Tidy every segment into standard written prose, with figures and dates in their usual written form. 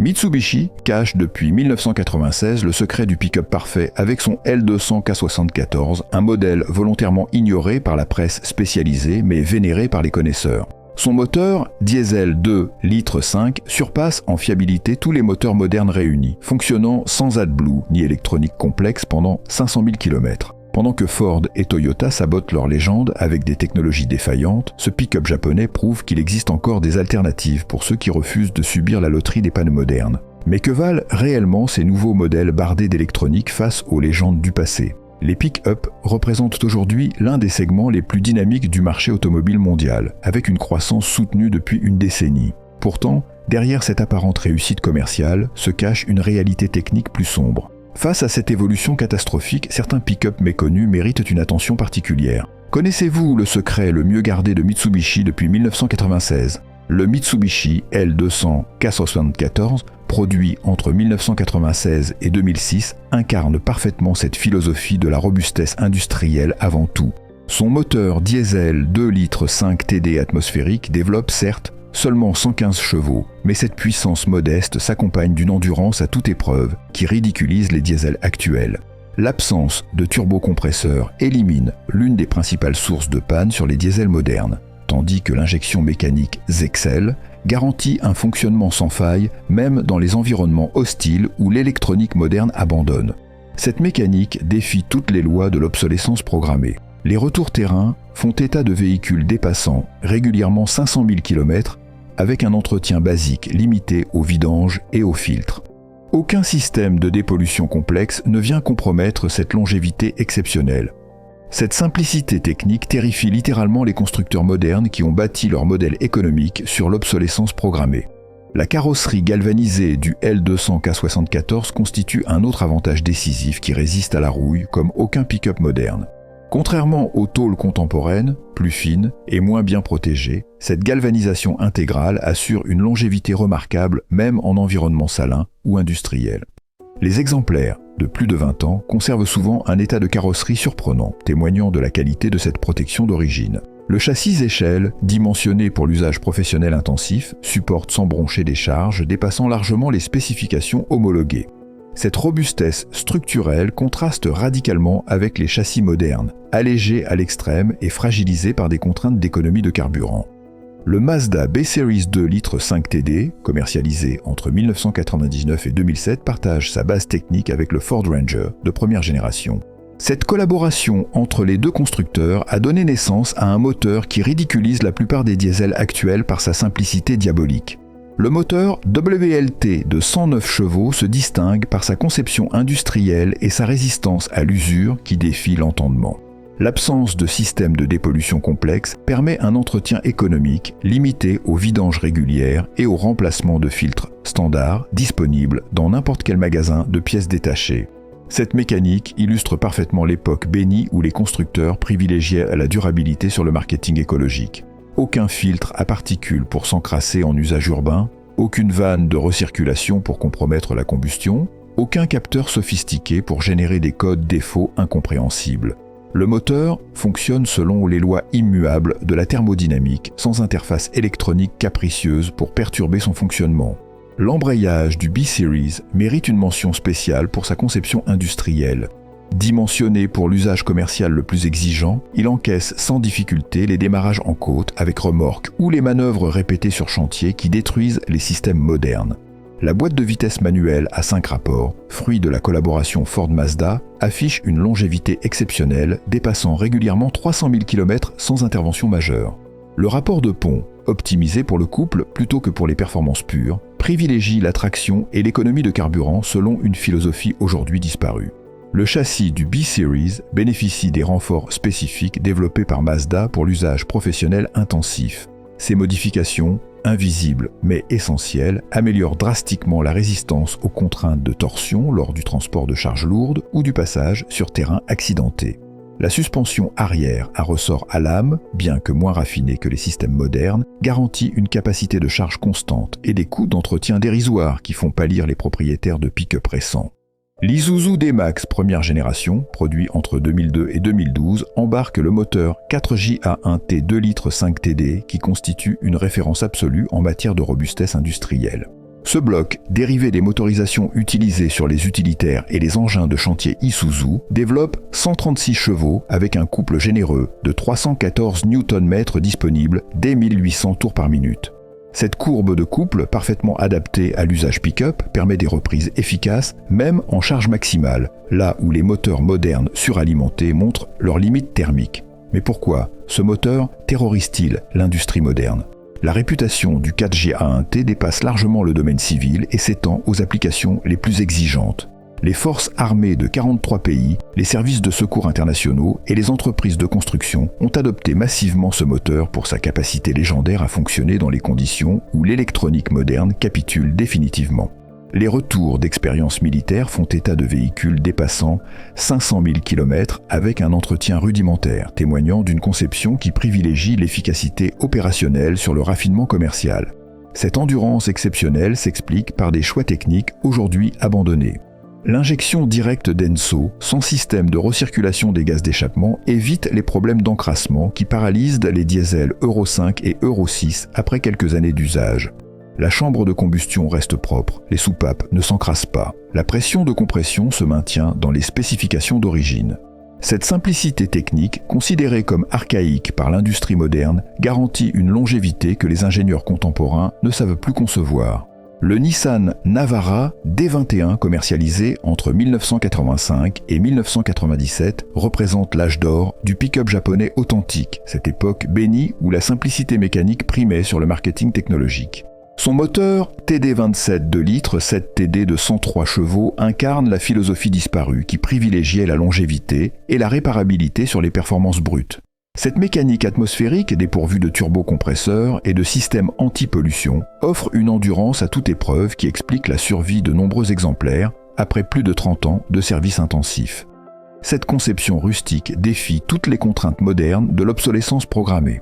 Mitsubishi cache depuis 1996 le secret du pick-up parfait avec son L200 K74, un modèle volontairement ignoré par la presse spécialisée mais vénéré par les connaisseurs. Son moteur, diesel 2 litres 5, surpasse en fiabilité tous les moteurs modernes réunis, fonctionnant sans AdBlue ni électronique complexe pendant 500 000 km. Pendant que Ford et Toyota sabotent leur légende avec des technologies défaillantes, ce pick-up japonais prouve qu'il existe encore des alternatives pour ceux qui refusent de subir la loterie des pannes modernes. Mais que valent réellement ces nouveaux modèles bardés d'électronique face aux légendes du passé ? Les pick-up représentent aujourd'hui l'un des segments les plus dynamiques du marché automobile mondial, avec une croissance soutenue depuis une décennie. Pourtant, derrière cette apparente réussite commerciale se cache une réalité technique plus sombre. Face à cette évolution catastrophique, certains pick-up méconnus méritent une attention particulière. Connaissez-vous le secret le mieux gardé de Mitsubishi depuis 1996 ? Le Mitsubishi L200 K74, produit entre 1996 et 2006, incarne parfaitement cette philosophie de la robustesse industrielle avant tout. Son moteur diesel 2 litres 5 TD atmosphérique développe certes seulement 115 chevaux, mais cette puissance modeste s'accompagne d'une endurance à toute épreuve qui ridiculise les diesels actuels. L'absence de turbocompresseur élimine l'une des principales sources de panne sur les diesels modernes, tandis que l'injection mécanique Zexcel garantit un fonctionnement sans faille même dans les environnements hostiles où l'électronique moderne abandonne. Cette mécanique défie toutes les lois de l'obsolescence programmée. Les retours terrain font état de véhicules dépassant régulièrement 500 000 km avec un entretien basique limité au vidange et au filtre. Aucun système de dépollution complexe ne vient compromettre cette longévité exceptionnelle. Cette simplicité technique terrifie littéralement les constructeurs modernes qui ont bâti leur modèle économique sur l'obsolescence programmée. La carrosserie galvanisée du L200 K74 constitue un autre avantage décisif qui résiste à la rouille comme aucun pick-up moderne. Contrairement aux tôles contemporaines, plus fines et moins bien protégées, cette galvanisation intégrale assure une longévité remarquable même en environnement salin ou industriel. Les exemplaires de plus de 20 ans conservent souvent un état de carrosserie surprenant, témoignant de la qualité de cette protection d'origine. Le châssis échelle, dimensionné pour l'usage professionnel intensif, supporte sans broncher des charges dépassant largement les spécifications homologuées. Cette robustesse structurelle contraste radicalement avec les châssis modernes, allégés à l'extrême et fragilisés par des contraintes d'économie de carburant. Le Mazda B-Series 2 litres 5 TD, commercialisé entre 1999 et 2007, partage sa base technique avec le Ford Ranger de première génération. Cette collaboration entre les deux constructeurs a donné naissance à un moteur qui ridiculise la plupart des diesels actuels par sa simplicité diabolique. Le moteur WLT de 109 chevaux se distingue par sa conception industrielle et sa résistance à l'usure qui défie l'entendement. L'absence de système de dépollution complexe permet un entretien économique limité aux vidanges régulières et au remplacement de filtres standards disponibles dans n'importe quel magasin de pièces détachées. Cette mécanique illustre parfaitement l'époque bénie où les constructeurs privilégiaient la durabilité sur le marketing écologique. Aucun filtre à particules pour s'encrasser en usage urbain, aucune vanne de recirculation pour compromettre la combustion, aucun capteur sophistiqué pour générer des codes défauts incompréhensibles. Le moteur fonctionne selon les lois immuables de la thermodynamique, sans interface électronique capricieuse pour perturber son fonctionnement. L'embrayage du B-Series mérite une mention spéciale pour sa conception industrielle. Dimensionné pour l'usage commercial le plus exigeant, il encaisse sans difficulté les démarrages en côte avec remorque ou les manœuvres répétées sur chantier qui détruisent les systèmes modernes. La boîte de vitesse manuelle à 5 rapports, fruit de la collaboration Ford-Mazda, affiche une longévité exceptionnelle dépassant régulièrement 300 000 km sans intervention majeure. Le rapport de pont, optimisé pour le couple plutôt que pour les performances pures, privilégie la traction et l'économie de carburant selon une philosophie aujourd'hui disparue. Le châssis du B-Series bénéficie des renforts spécifiques développés par Mazda pour l'usage professionnel intensif. Ces modifications, invisibles mais essentielles, améliorent drastiquement la résistance aux contraintes de torsion lors du transport de charges lourdes ou du passage sur terrain accidenté. La suspension arrière à ressort à lame, bien que moins raffinée que les systèmes modernes, garantit une capacité de charge constante et des coûts d'entretien dérisoires qui font pâlir les propriétaires de pick-up récents. L'Isuzu D-Max première génération, produit entre 2002 et 2012, embarque le moteur 4JA1T 2 litres 5 TD qui constitue une référence absolue en matière de robustesse industrielle. Ce bloc, dérivé des motorisations utilisées sur les utilitaires et les engins de chantier Isuzu, développe 136 chevaux avec un couple généreux de 314 Nm disponible dès 1800 tours par minute. Cette courbe de couple, parfaitement adaptée à l'usage pick-up, permet des reprises efficaces, même en charge maximale, là où les moteurs modernes suralimentés montrent leurs limites thermiques. Mais pourquoi ce moteur terrorise-t-il l'industrie moderne ? La réputation du 4GA1T dépasse largement le domaine civil et s'étend aux applications les plus exigeantes. Les forces armées de 43 pays, les services de secours internationaux et les entreprises de construction ont adopté massivement ce moteur pour sa capacité légendaire à fonctionner dans les conditions où l'électronique moderne capitule définitivement. Les retours d'expériences militaires font état de véhicules dépassant 500 000 km avec un entretien rudimentaire, témoignant d'une conception qui privilégie l'efficacité opérationnelle sur le raffinement commercial. Cette endurance exceptionnelle s'explique par des choix techniques aujourd'hui abandonnés. L'injection directe Denso, sans système de recirculation des gaz d'échappement, évite les problèmes d'encrassement qui paralysent les diesels Euro 5 et Euro 6 après quelques années d'usage. La chambre de combustion reste propre, les soupapes ne s'encrassent pas, la pression de compression se maintient dans les spécifications d'origine. Cette simplicité technique, considérée comme archaïque par l'industrie moderne, garantit une longévité que les ingénieurs contemporains ne savent plus concevoir. Le Nissan Navara D21 commercialisé entre 1985 et 1997 représente l'âge d'or du pick-up japonais authentique, cette époque bénie où la simplicité mécanique primait sur le marketing technologique. Son moteur TD27 2 litres 7TD de 103 chevaux incarne la philosophie disparue qui privilégiait la longévité et la réparabilité sur les performances brutes. Cette mécanique atmosphérique dépourvue de turbocompresseurs et de systèmes anti-pollution offre une endurance à toute épreuve qui explique la survie de nombreux exemplaires après plus de 30 ans de service intensif. Cette conception rustique défie toutes les contraintes modernes de l'obsolescence programmée.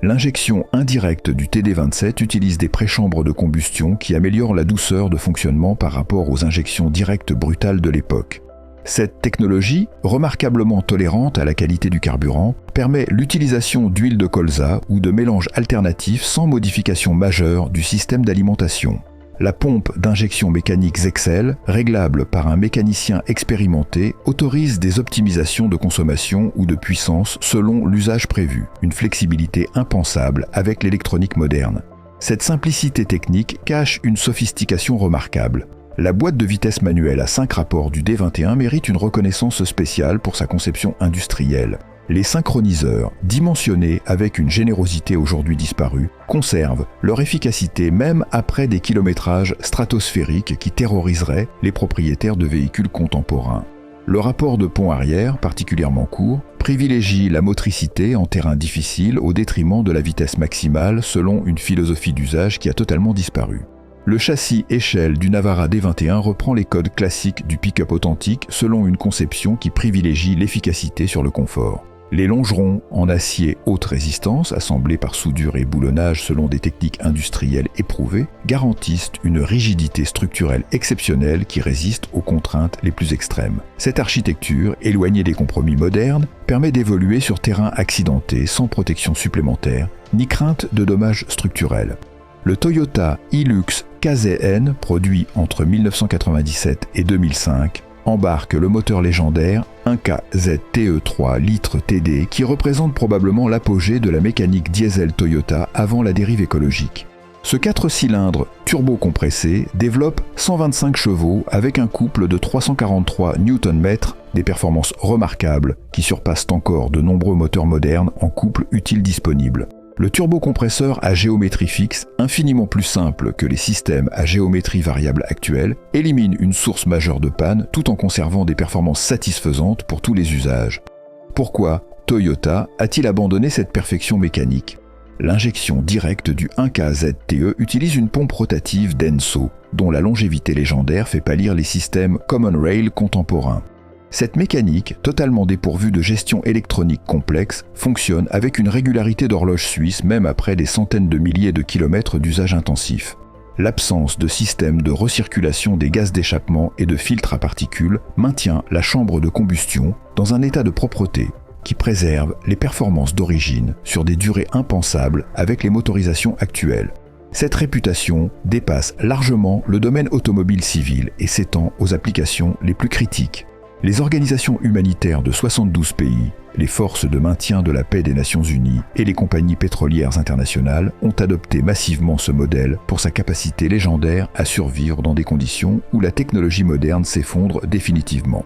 L'injection indirecte du TD27 utilise des préchambres de combustion qui améliorent la douceur de fonctionnement par rapport aux injections directes brutales de l'époque. Cette technologie, remarquablement tolérante à la qualité du carburant, permet l'utilisation d'huile de colza ou de mélanges alternatifs sans modification majeure du système d'alimentation. La pompe d'injection mécanique Zexel, réglable par un mécanicien expérimenté, autorise des optimisations de consommation ou de puissance selon l'usage prévu, une flexibilité impensable avec l'électronique moderne. Cette simplicité technique cache une sophistication remarquable. La boîte de vitesse manuelle à 5 rapports du D21 mérite une reconnaissance spéciale pour sa conception industrielle. Les synchroniseurs, dimensionnés avec une générosité aujourd'hui disparue, conservent leur efficacité même après des kilométrages stratosphériques qui terroriseraient les propriétaires de véhicules contemporains. Le rapport de pont arrière, particulièrement court, privilégie la motricité en terrain difficile au détriment de la vitesse maximale selon une philosophie d'usage qui a totalement disparu. Le châssis échelle du Navara D21 reprend les codes classiques du pick-up authentique selon une conception qui privilégie l'efficacité sur le confort. Les longerons en acier haute résistance, assemblés par soudure et boulonnage selon des techniques industrielles éprouvées, garantissent une rigidité structurelle exceptionnelle qui résiste aux contraintes les plus extrêmes. Cette architecture, éloignée des compromis modernes, permet d'évoluer sur terrain accidenté sans protection supplémentaire, ni crainte de dommages structurels. Le Toyota Hilux KZN, produit entre 1997 et 2005, embarque le moteur légendaire 1KZTE3 litres TD qui représente probablement l'apogée de la mécanique diesel Toyota avant la dérive écologique. Ce 4 cylindres turbo-compressé développe 125 chevaux avec un couple de 343 Nm, des performances remarquables qui surpassent encore de nombreux moteurs modernes en couple utile disponible. Le turbocompresseur à géométrie fixe, infiniment plus simple que les systèmes à géométrie variable actuels, élimine une source majeure de panne tout en conservant des performances satisfaisantes pour tous les usages. Pourquoi Toyota a-t-il abandonné cette perfection mécanique ? L'injection directe du 1KZTE utilise une pompe rotative Denso, dont la longévité légendaire fait pâlir les systèmes Common Rail contemporains. Cette mécanique, totalement dépourvue de gestion électronique complexe, fonctionne avec une régularité d'horloge suisse même après des centaines de milliers de kilomètres d'usage intensif. L'absence de système de recirculation des gaz d'échappement et de filtres à particules maintient la chambre de combustion dans un état de propreté qui préserve les performances d'origine sur des durées impensables avec les motorisations actuelles. Cette réputation dépasse largement le domaine automobile civil et s'étend aux applications les plus critiques. Les organisations humanitaires de 72 pays, les forces de maintien de la paix des Nations Unies et les compagnies pétrolières internationales ont adopté massivement ce modèle pour sa capacité légendaire à survivre dans des conditions où la technologie moderne s'effondre définitivement.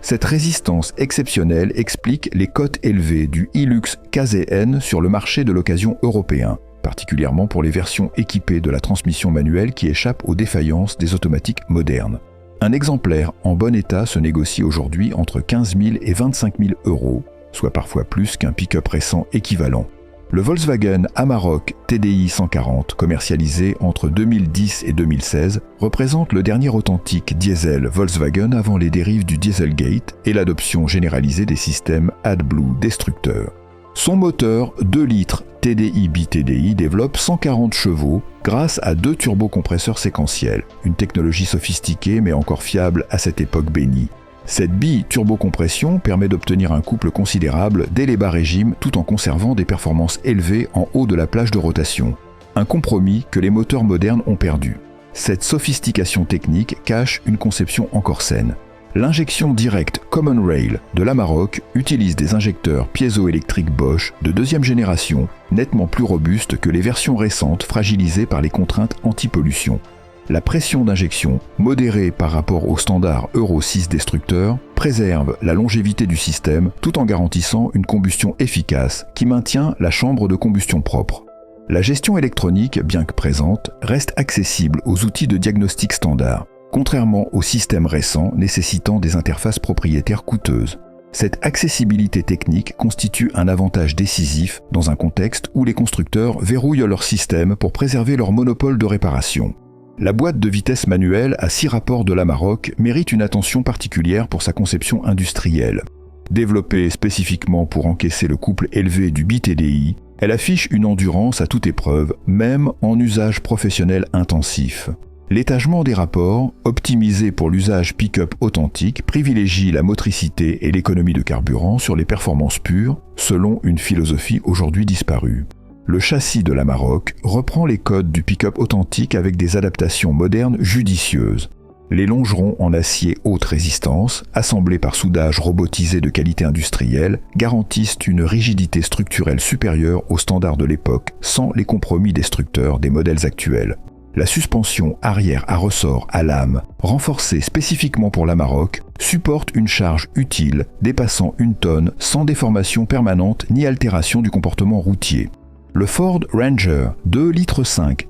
Cette résistance exceptionnelle explique les cotes élevées du Hilux KZN sur le marché de l'occasion européen, particulièrement pour les versions équipées de la transmission manuelle qui échappent aux défaillances des automatiques modernes. Un exemplaire en bon état se négocie aujourd'hui entre 15 000 et 25 000 euros, soit parfois plus qu'un pick-up récent équivalent. Le Volkswagen Amarok TDI 140, commercialisé entre 2010 et 2016, représente le dernier authentique diesel Volkswagen avant les dérives du Dieselgate et l'adoption généralisée des systèmes AdBlue destructeurs. Son moteur 2 litres TDI bi-TDI développe 140 chevaux grâce à 2 turbocompresseurs séquentiels, une technologie sophistiquée mais encore fiable à cette époque bénie. Cette bi-turbocompression permet d'obtenir un couple considérable dès les bas régimes tout en conservant des performances élevées en haut de la plage de rotation. Un compromis que les moteurs modernes ont perdu. Cette sophistication technique cache une conception encore saine. L'injection directe Common Rail de l'Amarok utilise des injecteurs piézoélectriques Bosch de deuxième génération, nettement plus robustes que les versions récentes fragilisées par les contraintes anti-pollution. La pression d'injection, modérée par rapport au standard Euro 6 destructeur, préserve la longévité du système tout en garantissant une combustion efficace qui maintient la chambre de combustion propre. La gestion électronique, bien que présente, reste accessible aux outils de diagnostic standard, contrairement aux systèmes récents nécessitant des interfaces propriétaires coûteuses. Cette accessibilité technique constitue un avantage décisif dans un contexte où les constructeurs verrouillent leur système pour préserver leur monopole de réparation. La boîte de vitesse manuelle à 6 rapports de l'Amarok mérite une attention particulière pour sa conception industrielle. Développée spécifiquement pour encaisser le couple élevé du bi-TDI, elle affiche une endurance à toute épreuve, même en usage professionnel intensif. L'étagement des rapports, optimisé pour l'usage pick-up authentique, privilégie la motricité et l'économie de carburant sur les performances pures, selon une philosophie aujourd'hui disparue. Le châssis de l'Amarok reprend les codes du pick-up authentique avec des adaptations modernes judicieuses. Les longerons en acier haute résistance, assemblés par soudage robotisé de qualité industrielle, garantissent une rigidité structurelle supérieure aux standards de l'époque, sans les compromis destructeurs des modèles actuels. La suspension arrière à ressort à lame, renforcée spécifiquement pour l'Amarok, supporte une charge utile dépassant 1 tonne sans déformation permanente ni altération du comportement routier. Le Ford Ranger 2,5 litres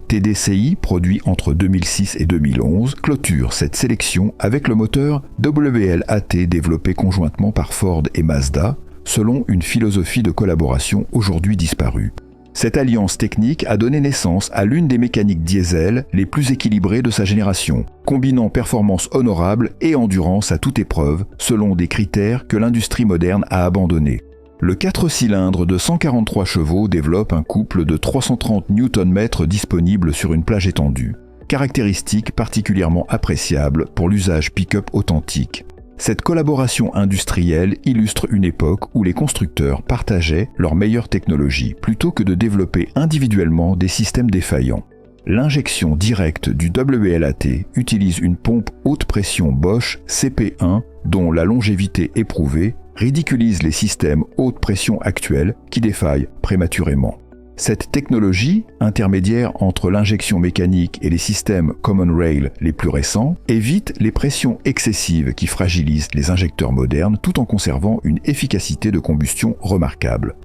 TDCi, produit entre 2006 et 2011, clôture cette sélection avec le moteur WLAT développé conjointement par Ford et Mazda, selon une philosophie de collaboration aujourd'hui disparue. Cette alliance technique a donné naissance à l'une des mécaniques diesel les plus équilibrées de sa génération, combinant performance honorable et endurance à toute épreuve, selon des critères que l'industrie moderne a abandonnés. Le 4 cylindres de 143 chevaux développe un couple de 330 Nm disponible sur une plage étendue, caractéristique particulièrement appréciable pour l'usage pick-up authentique. Cette collaboration industrielle illustre une époque où les constructeurs partageaient leurs meilleures technologies plutôt que de développer individuellement des systèmes défaillants. L'injection directe du WLAT utilise une pompe haute pression Bosch CP1 dont la longévité éprouvée ridiculise les systèmes haute pression actuels qui défaillent prématurément. Cette technologie, intermédiaire entre l'injection mécanique et les systèmes Common Rail les plus récents, évite les pressions excessives qui fragilisent les injecteurs modernes tout en conservant une efficacité de combustion remarquable.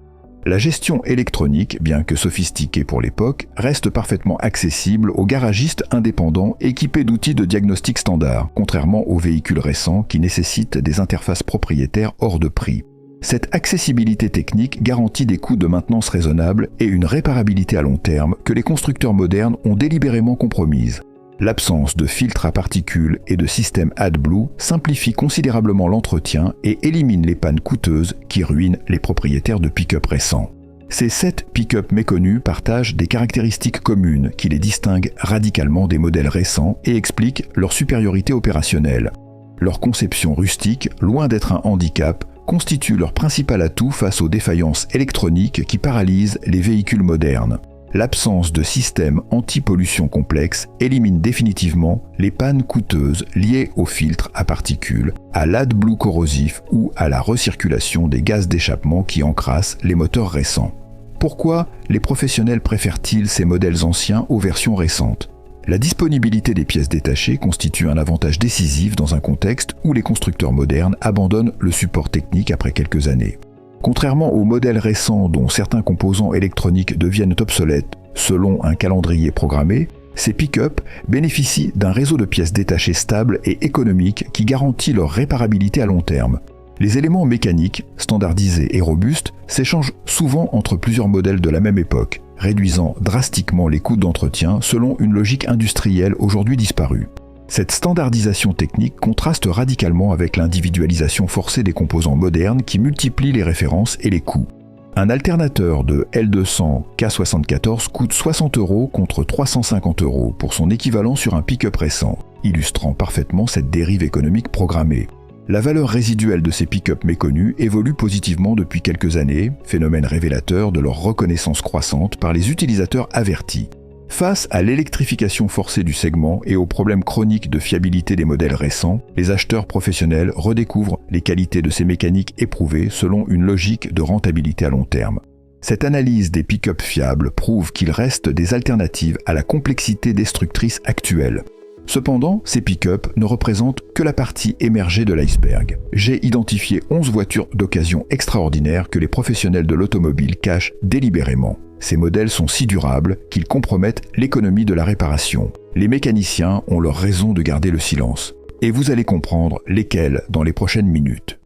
La gestion électronique, bien que sophistiquée pour l'époque, reste parfaitement accessible aux garagistes indépendants équipés d'outils de diagnostic standard, contrairement aux véhicules récents qui nécessitent des interfaces propriétaires hors de prix. Cette accessibilité technique garantit des coûts de maintenance raisonnables et une réparabilité à long terme que les constructeurs modernes ont délibérément compromise. L'absence de filtres à particules et de système AdBlue simplifie considérablement l'entretien et élimine les pannes coûteuses qui ruinent les propriétaires de pick-up récents. Ces 7 pick-up méconnus partagent des caractéristiques communes qui les distinguent radicalement des modèles récents et expliquent leur supériorité opérationnelle. Leur conception rustique, loin d'être un handicap, constitue leur principal atout face aux défaillances électroniques qui paralysent les véhicules modernes. l'absence de système anti-pollution complexe élimine définitivement les pannes coûteuses liées aux filtres à particules, à l'AdBlue corrosif ou à la recirculation des gaz d'échappement qui encrassent les moteurs récents. Pourquoi les professionnels préfèrent-ils ces modèles anciens aux versions récentes ? La disponibilité des pièces détachées constitue un avantage décisif dans un contexte où les constructeurs modernes abandonnent le support technique après quelques années. Contrairement aux modèles récents dont certains composants électroniques deviennent obsolètes selon un calendrier programmé, ces pick-up bénéficient d'un réseau de pièces détachées stable et économique qui garantit leur réparabilité à long terme. Les éléments mécaniques, standardisés et robustes, s'échangent souvent entre plusieurs modèles de la même époque, réduisant drastiquement les coûts d'entretien selon une logique industrielle aujourd'hui disparue. Cette standardisation technique contraste radicalement avec l'individualisation forcée des composants modernes qui multiplient les références et les coûts. Un alternateur de L200 K74 coûte 60 € contre 350 € pour son équivalent sur un pick-up récent, illustrant parfaitement cette dérive économique programmée. La valeur résiduelle de ces pick-up méconnus évolue positivement depuis quelques années, phénomène révélateur de leur reconnaissance croissante par les utilisateurs avertis. Face à l'électrification forcée du segment et aux problèmes chroniques de fiabilité des modèles récents, les acheteurs professionnels redécouvrent les qualités de ces mécaniques éprouvées selon une logique de rentabilité à long terme. Cette analyse des pick-up fiables prouve qu'il reste des alternatives à la complexité destructrice actuelle. Cependant, ces pick-up ne représentent que la partie émergée de l'iceberg. J'ai identifié 11 voitures d'occasion extraordinaires que les professionnels de l'automobile cachent délibérément. Ces modèles sont si durables qu'ils compromettent l'économie de la réparation. Les mécaniciens ont leur raison de garder le silence. Et vous allez comprendre lesquels dans les prochaines minutes.